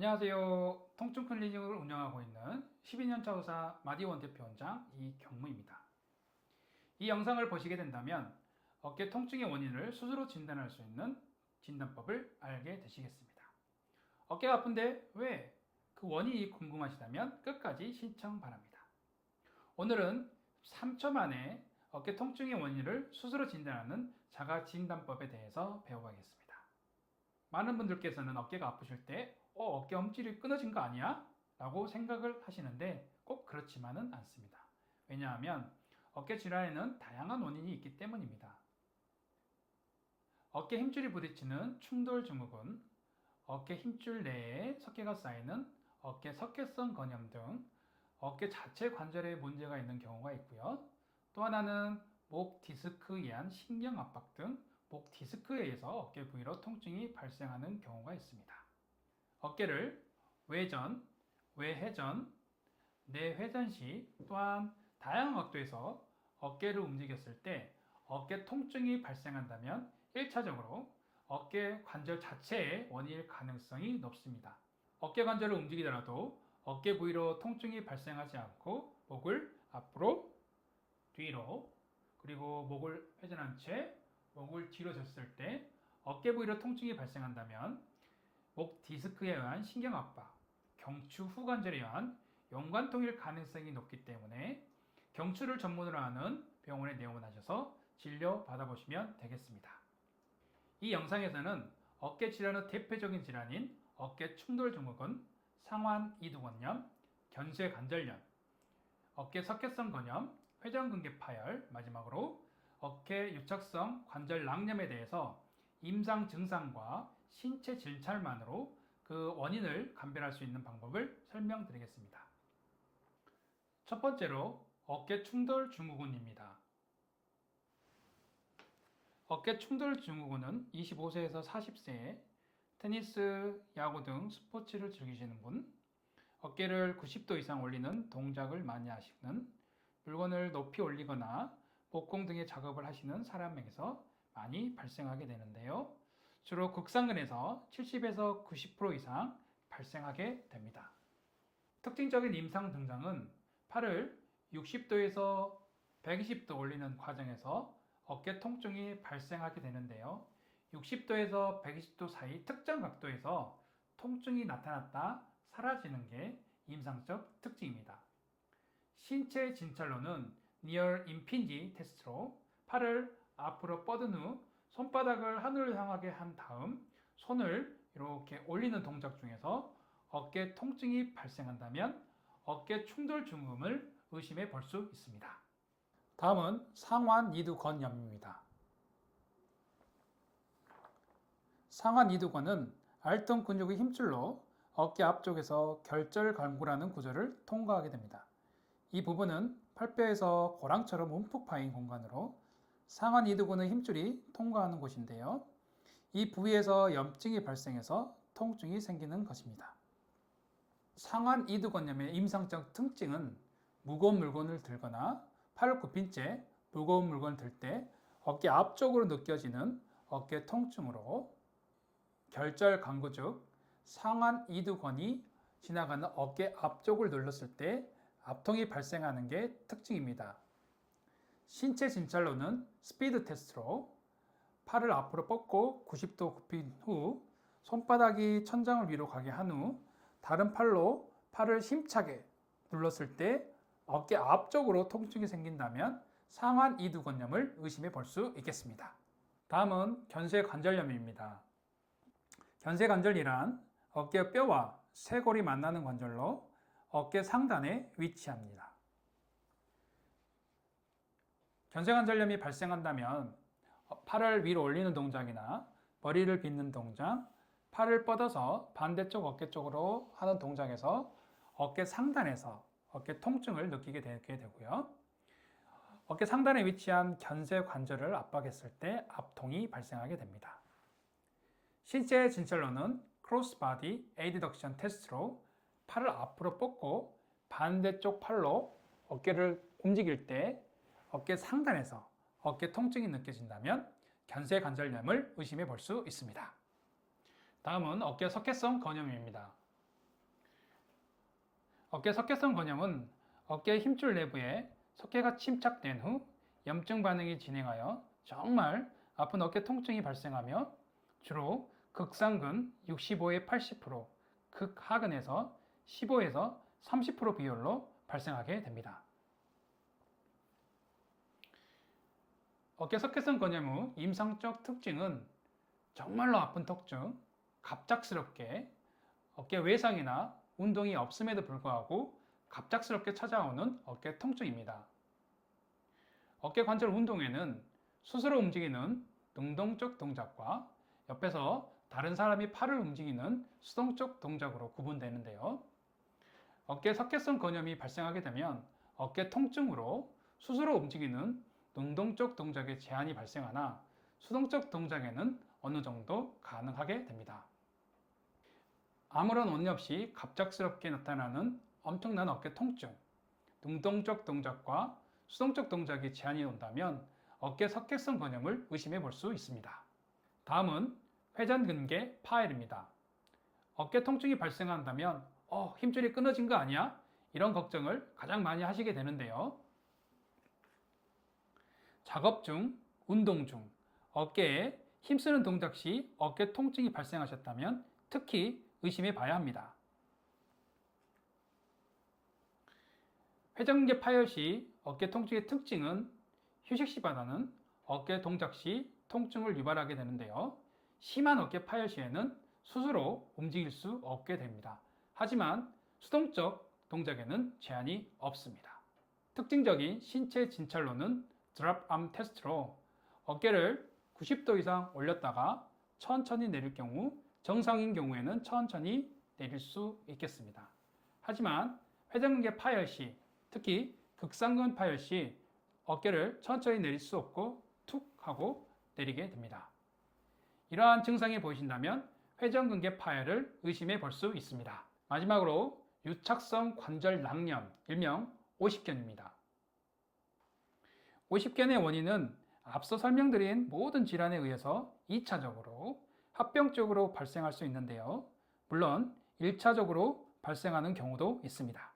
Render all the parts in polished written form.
안녕하세요. 통증 클리닉을 운영하고 있는 12년차 의사 마디원 대표 원장 이경무입니다. 이 영상을 보시게 된다면 어깨 통증의 원인을 스스로 진단할 수 있는 진단법을 알게 되시겠습니다. 어깨가 아픈데 왜? 그 원인이 궁금하시다면 끝까지 시청 바랍니다. 오늘은 3초 만에 어깨 통증의 원인을 스스로 진단하는 자가 진단법에 대해서 배워가겠습니다. 많은 분들께서는 어깨가 아프실 때 어깨 엄질이 끊어진 거 아니야? 라고 생각을 하시는데 꼭 그렇지만은 않습니다. 왜냐하면 어깨 질환에는 다양한 원인이 있기 때문입니다. 어깨 힘줄이 부딪히는 충돌 증후군, 어깨 힘줄 내에 석회가 쌓이는 어깨 석회성 건염 등 어깨 자체 관절에 문제가 있는 경우가 있고요. 또 하나는 목 디스크에 의한 신경 압박 등 목 디스크에 의해서 어깨 부위로 통증이 발생하는 경우가 있습니다. 어깨를 외전, 외회전, 내회전 시 또한 다양한 각도에서 어깨를 움직였을 때 어깨 통증이 발생한다면 1차적으로 어깨 관절 자체의 원인일 가능성이 높습니다. 어깨 관절을 움직이더라도 어깨 부위로 통증이 발생하지 않고 목을 앞으로, 뒤로, 그리고 목을 회전한 채 목을 뒤로 졌을 때 어깨 부위로 통증이 발생한다면 목 디스크에 의한 신경 압박, 경추 후관절에 의한 연관통일 가능성이 높기 때문에 경추를 전문으로 하는 병원에 내원하셔서 진료 받아보시면 되겠습니다. 이 영상에서는 어깨 질환의 대표적인 질환인 어깨 충돌 증후군, 상완 이두건염, 견쇄관절염, 어깨 석회성 건염, 회전근개 파열, 마지막으로 어깨 유착성 관절 낭염에 대해서 임상 증상과 신체 진찰만으로 그 원인을 감별할 수 있는 방법을 설명드리겠습니다. 첫 번째로 어깨 충돌 증후군입니다. 어깨 충돌 증후군은 25세에서 40세에 테니스, 야구 등 스포츠를 즐기시는 분, 어깨를 90도 이상 올리는 동작을 많이 하시는, 물건을 높이 올리거나 목공 등의 작업을 하시는 사람에게서 많이 발생하게 되는데요. 주로 극상근에서 70에서 90% 이상 발생하게 됩니다. 특징적인 임상 증상은 팔을 60도에서 120도 올리는 과정에서 어깨 통증이 발생하게 되는데요. 60도에서 120도 사이 특정 각도에서 통증이 나타났다 사라지는 게 임상적 특징입니다. 신체 진찰로는 니얼 임핀지 테스트로 팔을 앞으로 뻗은 후 손바닥을 하늘을 향하게 한 다음 손을 이렇게 올리는 동작 중에서 어깨 통증이 발생한다면 어깨 충돌 증후군을 의심해 볼 수 있습니다. 다음은 상완 이두건염입니다. 상완 이두건은 알통 근육의 힘줄로 어깨 앞쪽에서 결절갈구라는 구조를 통과하게 됩니다. 이 부분은 팔뼈에서 고랑처럼 움푹 파인 공간으로 상완 이두근의 힘줄이 통과하는 곳인데요. 이 부위에서 염증이 발생해서 통증이 생기는 것입니다. 상완 이두건염의 임상적 특징은 무거운 물건을 들거나 팔을 굽힌 채 무거운 물건을 들 때 어깨 앞쪽으로 느껴지는 어깨 통증으로 결절 강구 즉 상완 이두건이 지나가는 어깨 앞쪽을 눌렀을 때 압통이 발생하는 게 특징입니다. 신체 진찰로는 스피드 테스트로 팔을 앞으로 뻗고 90도 굽힌 후 손바닥이 천장을 위로 가게 한 후 다른 팔로 팔을 힘차게 눌렀을 때 어깨 앞쪽으로 통증이 생긴다면 상완 이두건염을 의심해 볼 수 있겠습니다. 다음은 견쇄관절염입니다. 견쇄관절이란 어깨 뼈와 쇄골이 만나는 관절로 어깨 상단에 위치합니다. 견쇄관절염이 발생한다면 팔을 위로 올리는 동작이나 머리를 빗는 동작, 팔을 뻗어서 반대쪽 어깨 쪽으로 하는 동작에서 어깨 상단에서 어깨 통증을 느끼게 되게 되고요. 어깨 상단에 위치한 견쇄관절을 압박했을 때 압통이 발생하게 됩니다. 신체 진찰로는 크로스바디 에디덕션 테스트로 팔을 앞으로 뻗고 반대쪽 팔로 어깨를 움직일 때 어깨 상단에서 어깨 통증이 느껴진다면 견쇄관절염을 의심해 볼 수 있습니다. 다음은 어깨 석회성 건염입니다. 어깨 석회성 건염은 어깨 힘줄 내부에 석회가 침착된 후 염증 반응이 진행하여 정말 아픈 어깨 통증이 발생하며 주로 극상근 65에 80%, 극하근에서 15에서 30% 비율로 발생하게 됩니다. 어깨 석회성 건염 후 임상적 특징은 정말로 아픈 통증, 갑작스럽게 어깨 외상이나 운동이 없음에도 불구하고 갑작스럽게 찾아오는 어깨 통증입니다. 어깨 관절 운동에는 스스로 움직이는 능동적 동작과 옆에서 다른 사람이 팔을 움직이는 수동적 동작으로 구분되는데요. 어깨 석회성 건염이 발생하게 되면 어깨 통증으로 스스로 움직이는 능동적 동작에 제한이 발생하나 수동적 동작에는 어느 정도 가능하게 됩니다. 아무런 원인 없이 갑작스럽게 나타나는 엄청난 어깨 통증, 능동적 동작과 수동적 동작이 제한이 온다면 어깨 석회성 건염을 의심해 볼 수 있습니다. 다음은 회전근개 파열입니다. 어깨 통증이 발생한다면 힘줄이 끊어진 거 아니야? 이런 걱정을 가장 많이 하시게 되는데요. 작업 중, 운동 중, 어깨에 힘쓰는 동작 시 어깨 통증이 발생하셨다면 특히 의심해 봐야 합니다. 회전근개 파열 시 어깨 통증의 특징은 휴식 시보다는 어깨 동작 시 통증을 유발하게 되는데요. 심한 어깨 파열 시에는 스스로 움직일 수 없게 됩니다. 하지만 수동적 동작에는 제한이 없습니다. 특징적인 신체 진찰로는 드랍암 테스트로 어깨를 90도 이상 올렸다가 천천히 내릴 경우 정상인 경우에는 천천히 내릴 수 있겠습니다. 하지만 회전근개 파열 시, 특히 극상근 파열 시 어깨를 천천히 내릴 수 없고 툭 하고 내리게 됩니다. 이러한 증상이 보이신다면 회전근개 파열을 의심해 볼 수 있습니다. 마지막으로 유착성 관절 낭염, 일명 오십견입니다. 오십견의 원인은 앞서 설명드린 모든 질환에 의해서 2차적으로 합병적으로 발생할 수 있는데요. 물론 1차적으로 발생하는 경우도 있습니다.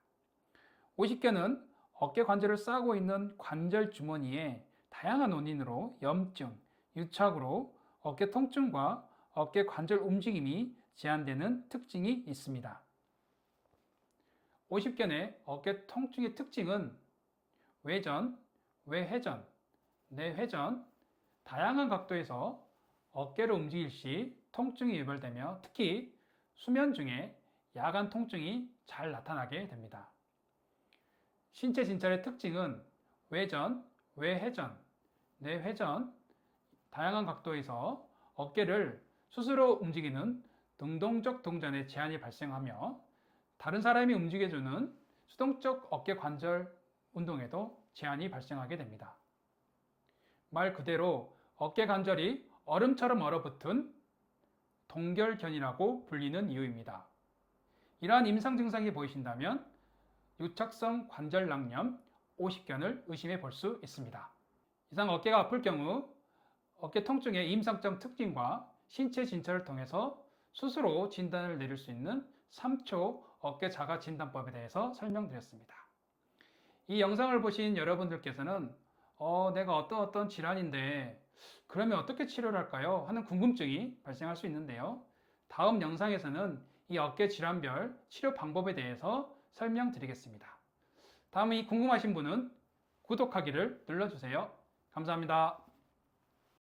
오십견은 어깨 관절을 싸고 있는 관절 주머니에 다양한 원인으로 염증, 유착으로 어깨 통증과 어깨 관절 움직임이 제한되는 특징이 있습니다. 오십견의 어깨 통증의 특징은 외전, 외회전, 내회전, 다양한 각도에서 어깨를 움직일 시 통증이 유발되며 특히 수면 중에 야간 통증이 잘 나타나게 됩니다. 신체 진찰의 특징은 외전, 외회전, 내회전, 다양한 각도에서 어깨를 스스로 움직이는 능동적 동작에 제한이 발생하며 다른 사람이 움직여주는 수동적 어깨 관절 운동에도 제한이 발생하게 됩니다. 말 그대로 어깨 관절이 얼음처럼 얼어붙은 동결견이라고 불리는 이유입니다. 이러한 임상 증상이 보이신다면 유착성 관절 낭염, 오십견을 의심해 볼 수 있습니다. 이상 어깨가 아플 경우 어깨 통증의 임상적 특징과 신체 진찰을 통해서 스스로 진단을 내릴 수 있는 3초 어깨 자가 진단법에 대해서 설명드렸습니다. 이 영상을 보신 여러분들께서는 내가 어떤 질환인데 그러면 어떻게 치료를 할까요? 하는 궁금증이 발생할 수 있는데요. 다음 영상에서는 이 어깨 질환별 치료 방법에 대해서 설명드리겠습니다. 다음에 궁금하신 분은 구독하기를 눌러주세요. 감사합니다.